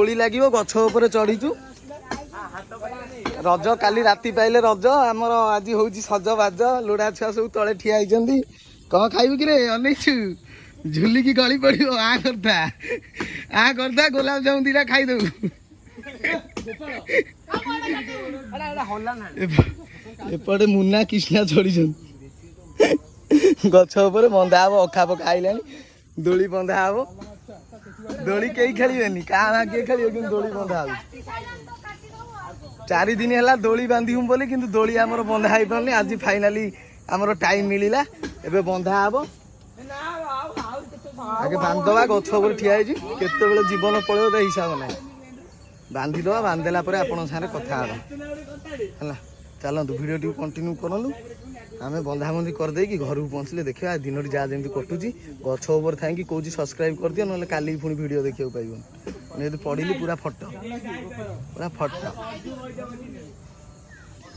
ଦୋଳି ଲାଗିବ ଗଛ ଉପରେ ଚଢିଛୁ ରଜ କାଲି ରାତି ପାଇଲେ ରଜ ଆମର ଆଜି ହଉଛି ସଜବାଜ ଲୁଡା ଛୁଆ ସବୁ ତଳେ ଠିଆ ହେଇଛନ୍ତି କଣ ଖାଇବୁ କିରେ ଅନେଇଛୁ ଝୁଲିକି ଗଳି ପଡିବ ଆ କରିଦା ଗୋଲାପ ଜାମୁ ଦିଟା ଖାଇଦବୁ ଏପଟେ ମୁନା କୃଷ୍ଣା ଚଢିଛନ୍ତି ଗଛ ଉପରେ ବନ୍ଧା ହବ ଅଖା ପକା ଆଇଲାଣି ଦୋଳି ବନ୍ଧା ହବ ଦୋଳି କେହି ଖେଳିବେନି କାହା କିଏ ଖେଳିବେ କିନ୍ତୁ ଦୋଳି ବନ୍ଧା ହବ 4 ଦିନ ହେଲା ଦୋଳି ବାନ୍ଧିବୁ ବୋଲି କିନ୍ତୁ ଦୋଳି ଆମର ବନ୍ଧା ହେଇପାରୁନି ଆଜି ଫାଇନାଲି ଆମର ଟାଇମ ମିଳିଲା ଏବେ ବନ୍ଧା ହବ ଆଗେ ବାନ୍ଧିଦବା ଗଛ ଉପରେ ଠିଆ ହେଇଛି କେତେବେଳେ ଜୀବନ ପଳେଇବ ତା ହିସାବ ନାହିଁ ବାନ୍ଧିଦବା ବାନ୍ଧିଦେଲା ପରେ ଆପଣଙ୍କ ସାଙ୍ଗରେ କଥା ହେବା ହେଲା ଚାଲନ୍ତୁ ଭିଡ଼ିଓଟିକୁ କଣ୍ଟିନ୍ୟୁ କରନ୍ତୁ ଆମେ ବନ୍ଧାବନ୍ଧି କରିଦେଇକି ଘରକୁ ପହଞ୍ଚିଲେ ଦେଖିବା ଦିନଟି ଯାହା ଯେମିତି କଟୁଛି ଗଛ ଉପରେ ଥାଇକି କହୁଛି ସବସ୍କ୍ରାଇବ କରିଦିଅ ନହେଲେ କାଲି ପୁଣି ଭିଡ଼ିଓ ଦେଖିବାକୁ ପାଇବନି ଯଦି ପଡ଼ିଲି ପୁରା ଫଟୋ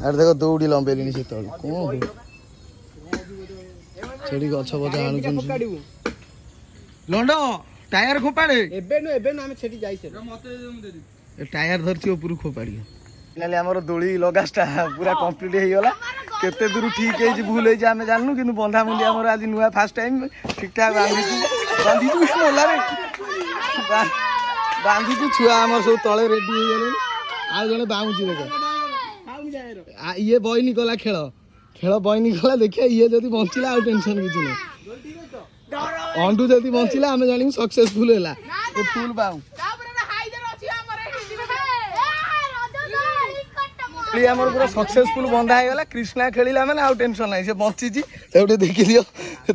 ଆରେ ଦେଖ ଦୌଡ଼ି ଲମ୍ବେଇଲିଣି ସେତେବେଳେ କଣ ସେଠି ଗଛ ଫଛ ଆଣୁଛନ୍ତି ଲଣ୍ଡ ଟାୟାର ଖୋପାଡେ ଏବେ ଆମେ ସେଠି ଯାଇଛେ ଟାୟାର ଧରିଛି ଉପରକୁ ଖୋପାଡ଼ିବ ଫାଇନାଲି ଆମର ଦୋଳି ଲଗାଟା ପୁରା କମ୍ପ୍ଲିଟ୍ ହେଇଗଲା କେତେ ଦୂର ଠିକ୍ ହେଇଛି ଭୁଲ ହେଇଛି ଆମେ ଜାଣିନୁ କିନ୍ତୁ ବନ୍ଧାବନ୍ଧି ଆମର ଆଜି ନୂଆ ଫାର୍ଷ୍ଟ ଟାଇମ୍ ଠିକ୍ ଠାକ୍ ବାନ୍ଧିଛୁ ଛୁଆ ଆମର ସବୁ ତଳେ ରେଡି ହେଇଗଲେଣି ଆଉ ଜଣେ ବାଉଁଛି ଦେଖ ଇଏ ବଇନି ଗଲା ଖେଳ ବଇନି ଗଲା ଦେଖିବା ଇଏ ଯଦି ବଞ୍ଚିଲା ଆଉ ଟେନସନ୍ କିଛି ନାହିଁ ଅଣ୍ଡୁ ଯଦି ବଞ୍ଚିଲା ଆମେ ଜାଣିବୁ ସକ୍ସେସଫୁଲ ହେଲା ଫୁଲ ବାଉ ଆମର ପୁରା ସକ୍ସେସଫୁଲ ବନ୍ଧା ହେଇଗଲା କୃଷ୍ଣା ଖେଳିଲା ମାନେ ଆଉ ଟେନସନ୍ ନାହିଁ ସେ ବଞ୍ଚିଛି ସେଉଠି ଦେଖିଦିଅ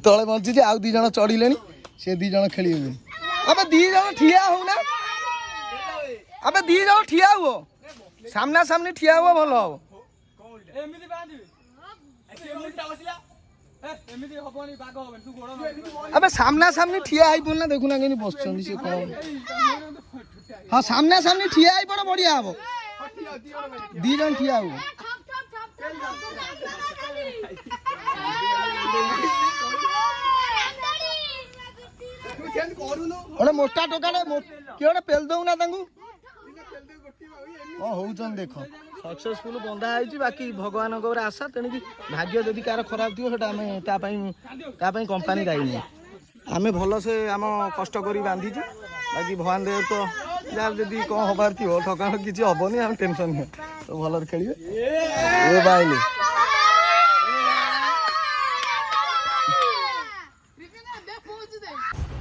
ତଳେ ବଞ୍ଚିଛି ଆଉ 2 ଜଣ ଚଢିଲେଣି ସେ 2 ଜଣ ଖେଳିବେନି ଆବେ 2 ଜଣ ଠିଆ ହଉନା ଆବେ 2 ଜଣ ଠିଆ ହୁଅ ସାମ୍ନା ସାମ୍ନି ଠିଆ ହୁଅ ଭଲ ହବ আবে সামনা সামনি ঠিয়া হই পড় না দেখুন না কেনি বসছন্তি সে কোন হ্যাঁ সামনা সামনি ঠিয়া হই পড় বড়িয়া হবো 2 জন ঠিয়া হবো ওরে মোটা টোকালে কি ওরে পেল দউ না তাঙ্গু হଉଛନ୍ତି ଦେଖ ସକ୍ସେସଫୁଲ ବନ୍ଧା ହେଇଛି ବାକି ଭଗବାନଙ୍କ ଉପରେ ଆଶା ତେଣିକି ଭାଗ୍ୟ ଯଦି କାହାର ଖରାପ ଥିବ ସେଟା ଆମେ ତା ପାଇଁ କମ୍ପାନୀ ଦାୟୀ ନୁହେଁ ଆମେ ଭଲସେ ଆମ କଷ୍ଟ କରି ବାନ୍ଧିଛୁ ବାକି ଭଗବାନ ଦେବ ତ ଯାହାର ଯଦି କ'ଣ ହବାର ଥିବ ଠକାଣ କିଛି ହବନି ଆମେ ଟେନସନ୍ ନୁହେଁ ସବୁ ଭଲରେ ଖେଳିବେ ଏ ବାଇଲି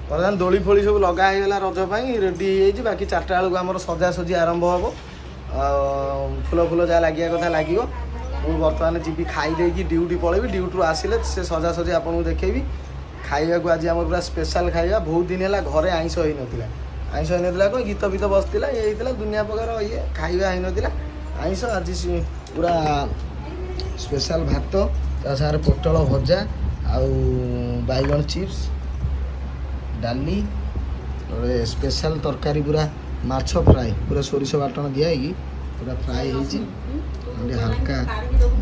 ବର୍ତ୍ତମାନ ଦୋଳି ଫୋଳି ସବୁ ଲଗା ହେଇଗଲା ରଜ ପାଇଁ ରେଡି ହେଇଯାଇଛି ବାକି 4ଟା ବେଳକୁ ଆମର ସଜାସଜି ଆରମ୍ଭ ହବ ଫୁଲ ଫୁଲ ଯାହା ଲାଗିବା କଥା ଲାଗିବ ମୁଁ ବର୍ତ୍ତମାନ ଯିବି ଖାଇ ଦେଇକି ଡ୍ୟୁଟି ପଳେଇବି ଡ୍ୟୁଟିରୁ ଆସିଲେ ସେ ସଜାସଜି ଆପଣଙ୍କୁ ଦେଖେଇବି ଖାଇବାକୁ ଆଜି ଆମର ପୁରା ସ୍ପେଶାଲ ଖାଇବା ବହୁତ ଦିନ ହେଲା ଘରେ ଆଇଁଷ ହେଇନଥିଲା କ'ଣ ଗୀତ ଫୀତ ବସିଥିଲା ଇଏ ହେଇଥିଲା ଦୁନିଆ ପ୍ରକାର ଇଏ ଖାଇବା ହେଇନଥିଲା ଆଇଁଷ ଆଜି ପୁରା ସ୍ପେଶାଲ ଭାତ ତା ସାଙ୍ଗରେ ପୋଟଳ ଭଜା ଆଉ ବାଇଗଣ ଚିପ୍ସ ଡାଲି ସ୍ପେଶାଲ ତରକାରୀ ପୁରା ମାଛ ଫ୍ରାଏ ପୁରା ସୋରିଷ ବାଟଣ ଦିଆ ହେଇକି ପୁରା ଫ୍ରାଏ ହେଇଛି ହାଲକା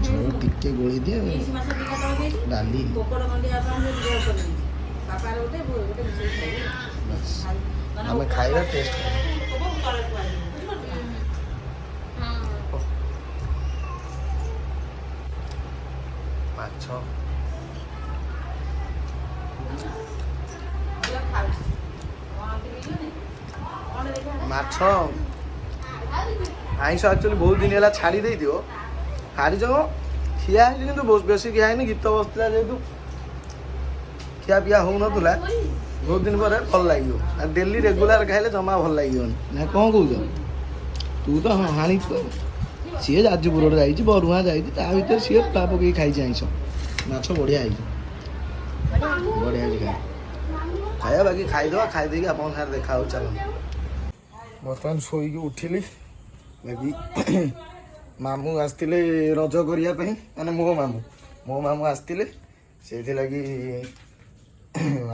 ଝୋଳ ଟିକେ ଗୋଳେଇ ଦିଏ ଡାଲି ଆମେ ଖାଇବା ଟେଷ୍ଟ ମାଛ ମାଛ ଆଇଁଷ ଆକ୍ଚୁଆଲି ବହୁତ ଦିନ ହେଲା ଛାଡ଼ି ଦେଇଥିବ ଛାଡ଼ିଛ ଖିଆ ହେଇଛି କିନ୍ତୁ ବେଶୀ ଖିଆ ହେଇନି ଗୀତ ବସିଥିଲା ଯେହେତୁ ଖିଆ ପିଆ ହେଉନଥିଲା ବହୁତ ଦିନ ପରେ ଭଲ ଲାଗିବ ଆଉ ଡେଲି ରେଗୁଲାର ଖାଇଲେ ଜମା ଭଲ ଲାଗିବନି ନା କ'ଣ କହୁଛ ତୁ ତ ହାଣିଛୁ ସିଏ ଯାଜପୁର ଯାଇଛି ବରୁଆଁ ଯାଇଛି ତା ଭିତରେ ସିଏ ତା ପକେଇକି ଖାଇଛି ଆଇଁଷ ମାଛ ବଢ଼ିଆ ହେଇଛି ବଢ଼ିଆ ହେଇଛି ଖାଇବା ବାକି ଖାଇଦେବା ଖାଇଦେଇକି ଆପଣଙ୍କ ସାଙ୍ଗରେ ଦେଖା ହେଉଛି ଚାଲନ୍ତୁ ବର୍ତ୍ତମାନ ଶୋଇକି ଉଠିଲି ବାକି ମାମୁଁ ଆସିଥିଲେ ରଜ କରିବା ପାଇଁ ମାନେ ମୋ ମାମୁଁ ଆସିଥିଲେ ସେଇଥିଲାଗି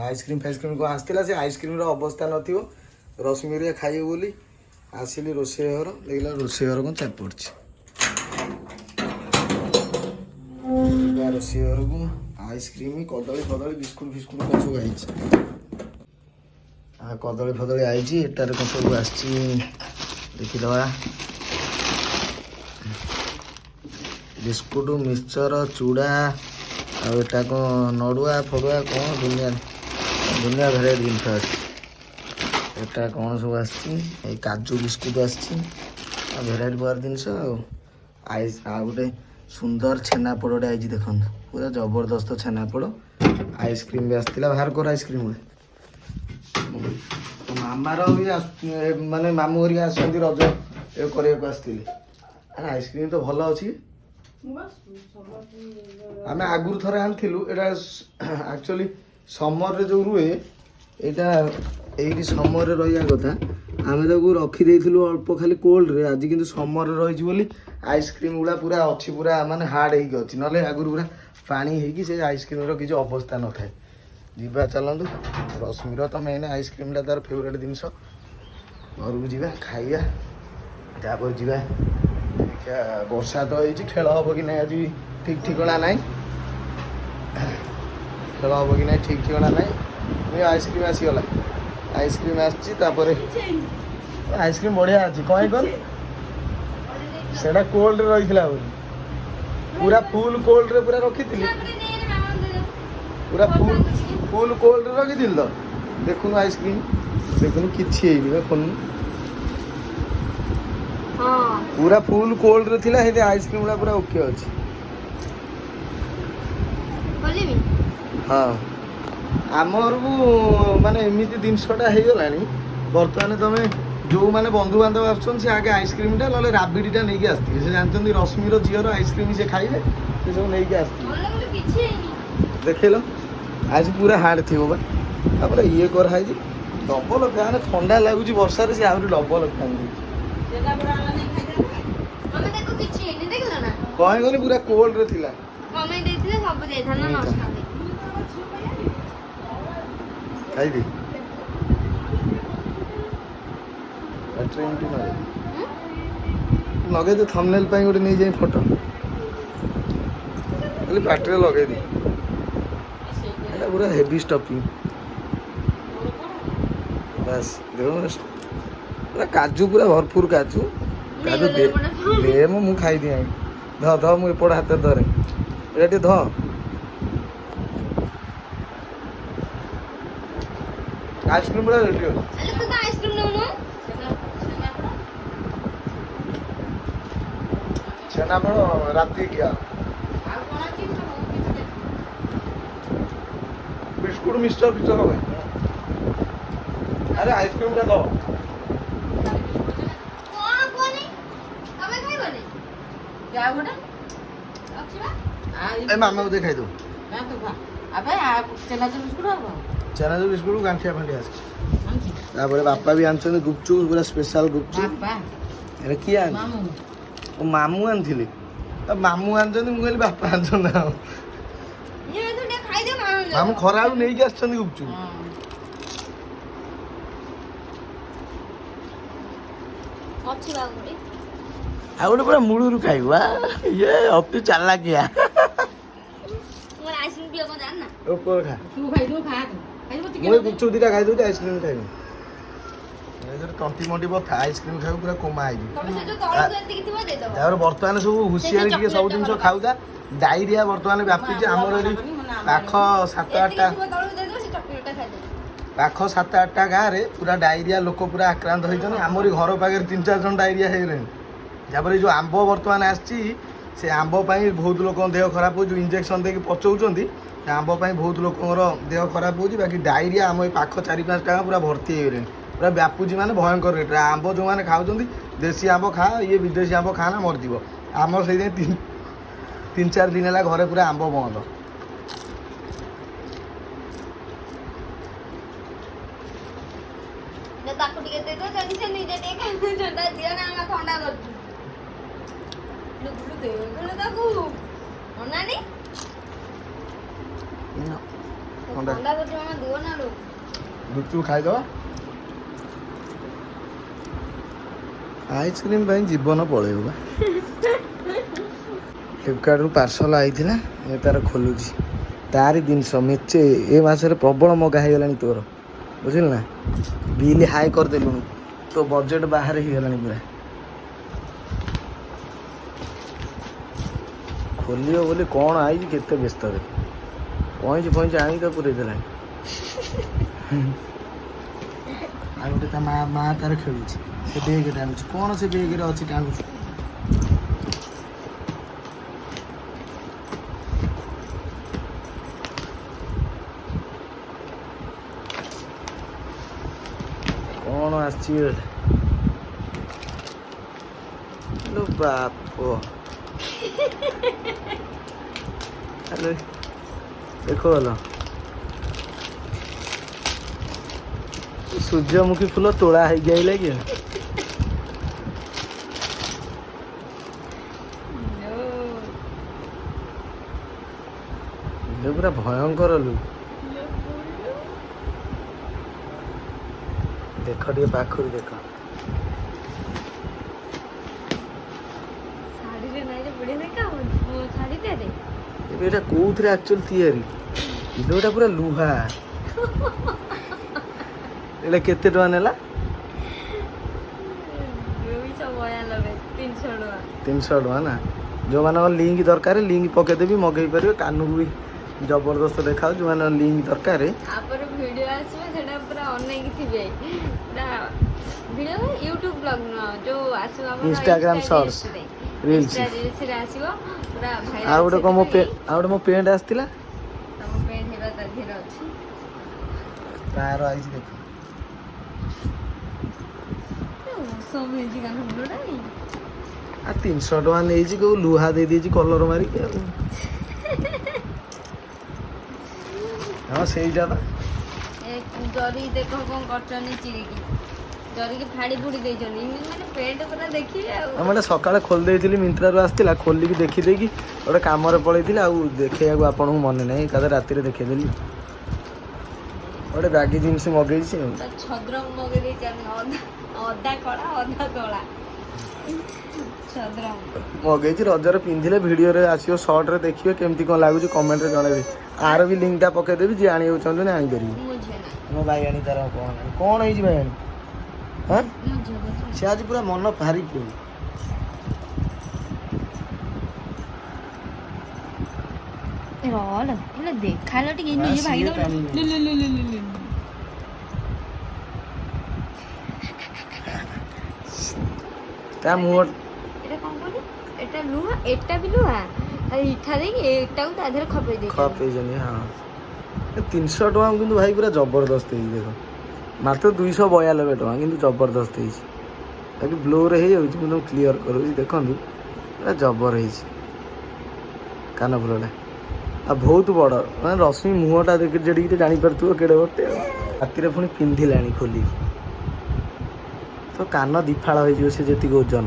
ଆଇସ୍କ୍ରିମ୍ ଫାଇସ୍କ୍ରିମ୍ କ'ଣ ଆସିଥିଲା ସେ ଆଇସ୍କ୍ରିମ୍ର ଅବସ୍ଥା ନଥିବ ରଶ୍ମିରେ ଖାଇବ ବୋଲି ଆସିଲି ରୋଷେଇ ଘର ଦେଖିଲା ରୋଷେଇ ଘର କ'ଣ ଚାପି ପଡ଼ିଛି ରୋଷେଇ ଘରକୁ ଆଇସ୍କ୍ରିମ୍ କଦଳୀ ବିସ୍କୁଟ୍ ଫିସ୍କୁଟ୍ କ'ଣ ସବୁ ଆଇଛି କଦଳୀ ଫଦଳୀ ଆଇଛି ଏଟାରେ କ'ଣ ସବୁ ଆସିଛି ଦେଖିଦେବା ବିସ୍କୁଟ ମିକ୍ସଚର ଚୁଡ଼ା ଆଉ ଏଟା କ'ଣ ନଡ଼ୁଆ ଫଡ଼ୁଆ କ'ଣ ଦୁନିଆ ଦୁନିଆ ଭେରାଇଟି ଜିନିଷ ଅଛି। ଏଟା କ'ଣ ସବୁ ଆସିଛି ଏଇ କାଜୁ ବିସ୍କୁଟ ଆସିଛି ଆଉ ଭେରାଇଟି ପ୍ରକାର ଜିନିଷ ଆଉ ଆଉ ଗୋଟେ ସୁନ୍ଦର ଛେନାପୋଡ଼ଟେ ଆଇଛି ଦେଖନ୍ତୁ ପୁରା ଜବରଦସ୍ତ ଛେନାପୋଡ଼। ଆଇସ୍କ୍ରିମ୍ ବି ଆସିଥିଲା ବାହାର କର ଆଇସ୍କ୍ରିମ୍ ଗୁଡ଼ା ମାମାର ବି ମାନେ ମାମୁଁ ହେରିକା ଆସୁଛନ୍ତି ରଜ ଏ କରିବାକୁ ଆସିଥିଲେ। ଆରେ ଆଇସ୍କ୍ରିମ୍ ତ ଭଲ ଅଛି। ଆମେ ଆଗରୁ ଥରେ ଆଣିଥିଲୁ ଏଇଟା ଆକ୍ଚୁଆଲି ସମରରେ ଯେଉଁ ରୁହେ ଏଇଟା ଏଇଠି ସମରରେ ରହିବା କଥା ଆମେ ତାକୁ ରଖିଦେଇଥିଲୁ ଅଳ୍ପ ଖାଲି କୋଲ୍ଡରେ ଆଜି କିନ୍ତୁ ସମରରେ ରହିଛି ବୋଲି ଆଇସ୍କ୍ରିମ୍ ଗୁଡ଼ା ପୁରା ଅଛି ପୁରା ମାନେ ହାର୍ଡ଼ ହେଇକି ଅଛି ନହେଲେ ଆଗରୁ ପୁରା ପାଣି ହେଇକି ସେ ଆଇସ୍କ୍ରିମ୍ର କିଛି ଅବସ୍ଥା ନଥାଏ। ଯିବା ଚାଲନ୍ତୁ ରଶ୍ମିର ତ ମେନ୍ ଆଇସ୍କ୍ରିମ୍ଟା ତାର ଫେଭରେଟ୍ ଜିନିଷ ଘରକୁ ଯିବା ଖାଇବା ତାପରେ ଯିବା ଦେଖିବା ବର୍ଷା ତ ହେଇଛି ଖେଳ ହେବ କି ନାହିଁ ଆଜି ଠିକ୍ ଠିକଣା ନାହିଁ ଖେଳ ହେବ କି ନାହିଁ ଠିକ୍ ଠିକଣା ନାହିଁ। ଆଇସ୍କ୍ରିମ୍ ଆସିଗଲା ଆଇସ୍କ୍ରିମ୍ ଆସିଛି ତାପରେ ଆଇସ୍କ୍ରିମ୍ ବଢ଼ିଆ ଅଛି କ'ଣ କର ସେଇଟା କୋଲ୍ଡରେ ରହିଥିଲା ବୋଲି ପୁରା ଫୁଲ୍ କୋଲ୍ଡରେ ପୁରା ରଖିଥିଲି ପୁରା ଫୁଲ୍ କୋଲ୍ଡରେ ରଖିଥିଲି ତ ଦେଖୁନୁ ଆଇସ୍କ୍ରିମ୍ ଦେଖୁନୁ କିଛି ହେଇନି ଦେଖୁନୁ ପୁରା ଫୁଲ୍ କୋଲ୍ଡରେ ଥିଲା ସେଇଠି ଆଇସ୍କ୍ରିମ୍ ଗୁଡ଼ା ପୁରା ଓକେ ଅଛି। ହଁ ଆମରକୁ ମାନେ ଏମିତି ଜିନିଷଟା ହେଇଗଲାଣି ବର୍ତ୍ତମାନ ତମେ ଯେଉଁମାନେ ବନ୍ଧୁବାନ୍ଧବ ଆସୁଛନ୍ତି ସେ ଆଗେ ଆଇସ୍କ୍ରିମ୍ଟା ନହେଲେ ରାବିଡ଼ିଟା ନେଇକି ଆସିଥିବେ ସେ ଜାଣିଛନ୍ତି ରଶ୍ମିର ଝିଅର ଆଇସ୍କ୍ରିମ୍ ସେ ଖାଇବେ ସେ ସବୁ ନେଇକି ଆସିଥିବେ ଦେଖେଇଲ ଆଜି ପୁରା ହାର୍ଡ଼ ଥିବ ବା ତାପରେ ଇଏ କରାହେଇଛି ଡବଲ ଫ୍ୟାନ୍ ଥଣ୍ଡା ଲାଗୁଛି ବର୍ଷାରେ ସେ ଆହୁରି ଡବଲ ଫ୍ୟାନ୍ ଦେଇଛି କଣ କଲି ପୁରା କୋଲ୍ଡରେ ଥିଲା ଖାଇବି ଲଗେଇ ଦେ ଥମ୍ବନେଲ୍ ପାଇଁ ଗୋଟେ ନେଇଯାଇ ଫଟୋ ଖାଲି ପାଟିରେ ଲଗେଇ ଦେ ଏଇଟା ପୁରା ହେଭି ଷ୍ଟଫିଂ ବାସ୍ ଦେଖ ପୁରା କାଜୁ ପୁରା ଭରପୁର କାଜୁ କାଜୁ ଦେ ମୁଁ ଖାଇଦିଏ ଧ ମୁଁ ଏପଟ ହାତରେ ଧରେ ଏଇଟା ଟିକେ ଧ ଆଇସ୍କ୍ରିମ୍ ଗୁଡ଼ା ରେଡି ଅଛି ଛେନାପୋଡ଼ ରାତି ଖିଆ ବିସ୍କୁଟ ମିକ୍ସଚର ଫିକ୍ସଚର ଭାଇ ଆରେ ଆଇସ୍କ୍ରିମ୍ଟା ଦ ଏ ମାମାକୁ ଦେଇ ଖାଇଦେବୁ ଚେନାଚୁର ବିସ୍କୁଟ ଗାଣ୍ଠିଆ ଫାଣ୍ଠିଆ ଆସିଛି ତାପରେ ବାପା ବି ଆଣିଛନ୍ତି ଗୁପଚୁପ ପୁରା ସ୍ପେଶାଲ ଗୁପଚୁପ ଏଟା କିଏ ଆଣିଛି ମୋ ମାମୁଁ ଆଣିଥିଲେ ମାମୁଁ ଆଣିଛନ୍ତି ମୁଁ କହିଲି ବାପା ଆଣିଛନ୍ତି ନା ମାମୁଁ ଖରାବେଳୁ ନେଇକି ଆସିଛନ୍ତି ଗୁପଚୁପ ଆଉ ଗୋଟେ ପୁରା ମୂଳରୁ ଖାଇବୁ ଇଏ ଅତି ଚାଲାକିଆ ଉପର ଖା ମୁଁ ଗୁପଚୁପ ଦିଟା ଖାଇଦେଉଛି ଆଇସ୍କ୍ରିମ୍ ଖାଇବି ତଣ୍ଟି ମଣ୍ଟି ବଥା ଆଇସ୍କ୍ରିମ୍ ଖାଇବୁ ପୁରା କୋମା ହେଇଯିବ ତାପରେ ବର୍ତ୍ତମାନ ସବୁ ହୁସିଆରି ଟିକେ ସବୁ ଜିନିଷ ଖାଉଥା ଡାଇରିଆ ବର୍ତ୍ତମାନ ବ୍ୟାପିଛି ଆମର ଏଠି ପାଖ 7-8ଟା ଗାଁରେ ପୁରା ଡାଇରିଆ ଲୋକ ପୁରା ଆକ୍ରାନ୍ତ ହେଇଛନ୍ତି ଆମରି ଘର ପାଖରେ 3-4 ଜଣ ଡାଇରିଆ ହେଇଗଲେଣି ତାପରେ ଏଇ ଯେଉଁ ଆମ୍ବ ବର୍ତ୍ତମାନ ଆସିଛି ସେ ଆମ୍ବ ପାଇଁ ବହୁତ ଲୋକଙ୍କ ଦେହ ଖରାପ ହେଉଛି ଯେଉଁ ଇଞ୍ଜେକ୍ସନ୍ ଦେଇକି ପଚଉଛନ୍ତି ସେ ଆମ୍ବ ପାଇଁ ବହୁତ ଲୋକଙ୍କର ଦେହ ଖରାପ ହେଉଛି ବାକି ଡାଇରିଆ ଆମ ଏଇ ପାଖ 4-5ଟା ଗାଁ ପୁରା ଭର୍ତ୍ତି ହେଇଗଲେଣି ପୁରା ବ୍ୟାପୁଛି ମାନେ ଭୟଙ୍କର ରେଟ୍ରେ ଆମ୍ବ ଯେଉଁମାନେ ଖାଉଛନ୍ତି ଦେଶୀ ଆମ୍ବ ଖା ଇଏ ବିଦେଶୀ ଆମ୍ବ ଖା ନା ମରିଯିବ ଆମର ସେଇଥିପାଇଁ 3-4 ଦିନ ହେଲା ଘରେ ପୁରା ଆମ୍ବ ବନ୍ଦ ତାକୁ ଟିକେ ଦେଇଦो ଯଦି ସେ ନିଜେ ଟିକେ ଥଣ୍ଡା ଦିଅ ନା ଆମେ ଥଣ୍ଡା କରୁଛୁ ତାକୁ ଅନାନି ଥଣ୍ଡା କରୁଛୁ ମାମା ଦିଅ ନା ଲୋ ଗୁପଚୁପ ଖାଇଦବା ଆଇସ୍କ୍ରିମ୍ ପାଇଁ ଜୀବନ ପଳେଇବ ବା ଫ୍ଲିପକାର୍ଟରୁ ପାର୍ସଲ ଆଇଥିଲା ଏ ତାର ଖୋଲୁଛି ତାରି ଜିନିଷ ମେଚେ ଏ ମାସରେ ପ୍ରବଳ ମଗା ହେଇଗଲାଣି ତୋର ବୁଝିଲୁ ନା ବିଲ୍ ହାଇ କରିଦେଲୁଣୁ ତୋ ବଜେଟ୍ ବାହାରେ ହେଇଗଲାଣି ପୁରା। ଖୋଲିବ ବୋଲି କ'ଣ ଆଇଛି କେତେ ବ୍ୟସ୍ତରେ ପଇଁଚି ଆଣିକି ତ ପୁରେଇ ଦେଲାଣି। ଆଉ ଗୋଟେ ତା ମା ତାର ଖେଳୁଛି ସେ ବେଗରେ ଆଣୁଛି କ'ଣ ସେ ବେଗରେ ଅଛି ଟାଣୁଛି। କ'ଣ ଆସିଛି ଲୋ ବାପ ଆରେ ଦେଖ ଭଲ ସୂର୍ଯ୍ୟମୁଖୀ ଫୁଲ ତୋଳା ହେଇକି ଆଇଲା କି ପୁରା ଭୟଙ୍କର ଲୁ। ଦେଖ ଟିକେ ପାଖରୁ ଦେଖ ଏବେ ଏଇଟା କୋଉଥିରେ ଆକ୍ଚୁଆଲି ତିଆରି ଏଇଟା ପୁରା ଲୁହା। ଏଇଟା କେତେ ଟଙ୍କା ନେଲା? 300 ଟଙ୍କା ନା। ଯେଉଁମାନଙ୍କ ଲିଙ୍କ ଦରକାର ଲିଙ୍କ ପକେଇଦେବି ମଗେଇ ପାରିବେ। କାନକୁ ବି ଜବରଦସ୍ତ ଦେଖାଉଛି ଯେଉଁମାନଙ୍କ ଲିଙ୍କ ଦରକାର। ଭିଡ଼ିଓ ଆସିବ ସେଟା ପୁରା ଅନେଇକି ଥିବେ। ଭିଡ଼ିଓ ୟୁଟ୍ୟୁବ ବ୍ଲଗ ନୁହଁ ଯୋଉ ଆସିବ ଆମର ଇନଷ୍ଟାଗ୍ରାମ ସର୍ଟସ ରିଲ୍ସ ରେ ଆସିବ ପୁରା ଭାଇରାଲ। ଆଉ ଗୋଟେ ମୋ ପେଣ୍ଟ ଆସିଥିଲା ତମ ପେଣ୍ଟ ହେବା ତା ଦେହରେ ଅଛି ତାର ଆଇଛି ଦେଖ। ସବୁ ହେଇଛି କାନ ଫୁଲଟା ଆଉ 300 ଟଙ୍କା ନେଇଛି କୋଉ ଲୁହା ଦେଇ ଦେଇଛି କଲର ମାରିକି ଆଉ। ହଁ ସେଇଟା ତ ଜରି ଦେଖ କ'ଣ କରୁଛନ୍ତି ଚିରିକି ଜରିକି ଫାଡ଼ି ଫୁଡ଼ି ଦେଇଛନ୍ତି ମାନେ ପେଣ୍ଟ ପୁରା ଦେଖିବେ ଆଉ। ମାନେ ସକାଳେ ଖୋଲି ଦେଇଥିଲି ମିନ୍ତ୍ରାରୁ ଆସିଥିଲା ଖୋଲିକି ଦେଖିଦେଇକି ଗୋଟେ କାମରେ ପଳେଇଥିଲି ଆଉ ଦେଖେଇବାକୁ ଆପଣଙ୍କୁ ମନେ ନାହିଁ ଏକାଥରେ ରାତିରେ ଦେଖେଇଦେଲି। ଗୋଟେ ବ୍ୟାଗି ଜିନିଷ ମଗେଇଛି ଆଉ ଛଦ୍ର ମଗେଇ ଦେଇଛନ୍ତି ଅଧା କଳା ଅଧା ଧଳା ଛଦ୍ର ମଗେଇଛି। ରଜରେ ପିନ୍ଧିଲେ ଭିଡ଼ିଓରେ ଆସିବ ସର୍ଟରେ ଦେଖିବେ କେମିତି କ'ଣ ଲାଗୁଛି କମେଣ୍ଟରେ ଜଣେଇବେ। ଆର ବି ଲିଙ୍କଟା ପକେଇଦେବି ଯିଏ ଆଣିବାକୁ ଚାହୁଁଛନ୍ତି ଆଣିପାରିବି। ମୋ ଭାଇ ଆଣି ତାର କ'ଣ ହେଇଛି ଭାଇ ଆଣି ହଁ ସେ ଆଜି ପୁରା ମନ ଭାରି ଫୁଲ। ଦେଖାଲ ଟିକେ ତା ମୁହଁ ଏଟା କ'ଣ କହିଲୁ ଏଟା ଲୁହା ଏଟା ବି ଲୁହା ଇଠା ଦେଇକି ଏଟାକୁ ତା ଦେହରେ ଖପେଇ ଦେଇଛନ୍ତି। ହଁ 300 ଟଙ୍କା କିନ୍ତୁ ଭାଇ ପୁରା ଜବରଦସ୍ତ ହେଇଛି। ଦେଖ ମାତ୍ର 292 ଟଙ୍କା କିନ୍ତୁ ଜବରଦସ୍ତ ହେଇଛି। ବାକି ବ୍ଲୋରେ ହେଇଯାଉଛି ମୁଁ ତମକୁ କ୍ଲିୟର କରୁଛି ଦେଖନ୍ତୁ ପୁରା ଜବର ହେଇଛି କାନଫୁଲଟା। ଆଉ ବହୁତ ବଡ଼ ମାନେ ରଶ୍ମି ମୁହଁଟା ଦେଖି ଯେଟିକି ଜାଣିପାରୁଥିବ କେଡ଼େ ବଟେ ଆଉ। ରାତିରେ ପୁଣି ପିନ୍ଧିଲାଣି ଖୋଲିକି ତ କାନ ଦିଫାଳ ହେଇଯିବ ସେ ଯେତିକି ଓଜନ।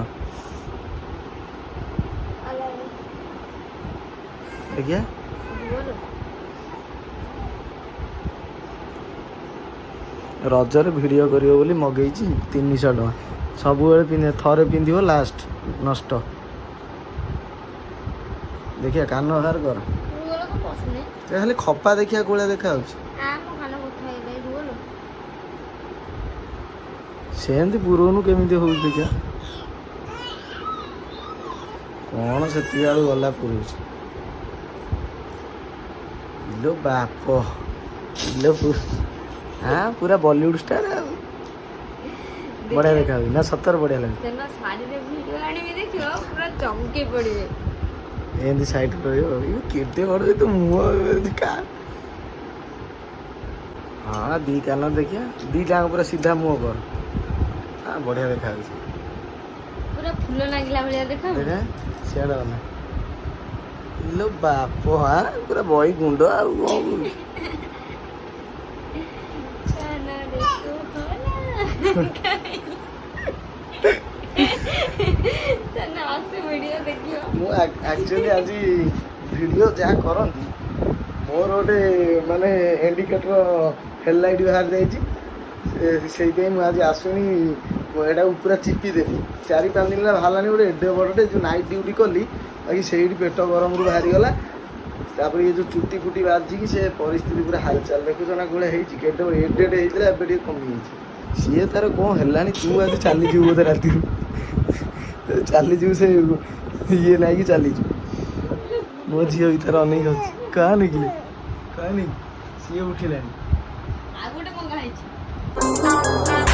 ଦେଖିଆ ରଜରେ ଭିଡ଼ିଓ କରିବ ବୋଲି ମଗେଇଛି 300 ଟଙ୍କା। ସବୁବେଳେ ପିନ୍ଧେ ଥରେ ପିନ୍ଧିବ ଲାଷ୍ଟ ନଷ୍ଟ। ଦେଖିଆ କାନ ବାହାର କର ଖାଲି ଖପା ଦେଖିଆ କୋଳିଆ ଦେଖାଯାଉଛି। ସେମିତି ପୁରଉନୁ କେମିତି ହଉଛି ଦେଖିଆ କ'ଣ ସେତିକି ବେଳୁ ଗଲା ପୁରଉଛି। ଇଲୋ ବାପ ଇଲୋ ହଁ ପୁରା ବଲିଉଡ ଷ୍ଟାର ଆଉ ବଢ଼ିଆ ଦେଖାଯାଉଛି ନା ସତରେ ବଢ଼ିଆ ଲାଗୁଛି। ଏମିତି ସାଇଡ୍ ରହିବ କେତେ ବଡ଼ ତ ମୁହଁ ହଁ ଦି କାନ ଦେଖିଆ ଦିଟାଙ୍କ ପୁରା ସିଧା ମୁହଁ କର ବଢ଼ିଆ ଦେଖାଯାଉଛି ପୁରା ଫୁଲ ଲାଗିଲା ଭଳିଆ ଦେଖା ସିଆଡ଼େ ଗଲା ଇଲୋ ବାପ ପୁରା ବହି ଗୁଣ୍ଡ ଆଉ ମୁଁ ଆକ୍ଚୁଆଲି ଆଜି ଭିଡ଼ିଓ ଯାହା କରନ୍ତି ମୋର ଗୋଟେ ମାନେ ଇଣ୍ଡିକେଟର ହେଡ଼ଲାଇଟ୍ ବାହାରି ଯାଇଛି ସେଇଥିପାଇଁ ମୁଁ ଆଜି ଆସୁନି ଏଟାକୁ ପୁରା ଚିପିଦେଲି 4-5 ଦିନ ହେଲା ବାହାରିଲାନି ଗୋଟେ ଏଡ଼େ ବଡ଼ଟେ ଯେଉଁ ନାଇଟ୍ ଡ୍ୟୁଟି କଲି ବାକି ସେଇଠି ପେଟ ଗରମରୁ ବାହାରିଗଲା। ତାପରେ ଇଏ ଯେଉଁ ଚୁଟି ଫୁଟି ବାଜିକି ସେ ପରିସ୍ଥିତି ପୁରା ହାଲଚାଲ ଦେଖୁଛ ନା କୋଉଭଳିଆ ହେଇଛି କେତେ ଏଡ଼େଟେ ହେଇଥିଲା ଏବେ ଟିକେ କମିଯାଇଛି। ସିଏ ତାର କ'ଣ ହେଲାଣି ତୁ ଆଜି ଚାଲିଯିବୁ ବୋଧେ ରାତିରୁ ଚାଲିଯିବୁ ସେ ଇଏ ନାଇକି ଚାଲିଯିବୁ ମୋ ଝିଅ ବି ତାର ଅନେଇକି ଅଛି କାହା ନେଇକିଲେ କାହା ନେଇକି ସିଏ ଉଠିଲାଣି ଆଉ ଗୋଟେ ମଙ୍ଗା ହେଇଛି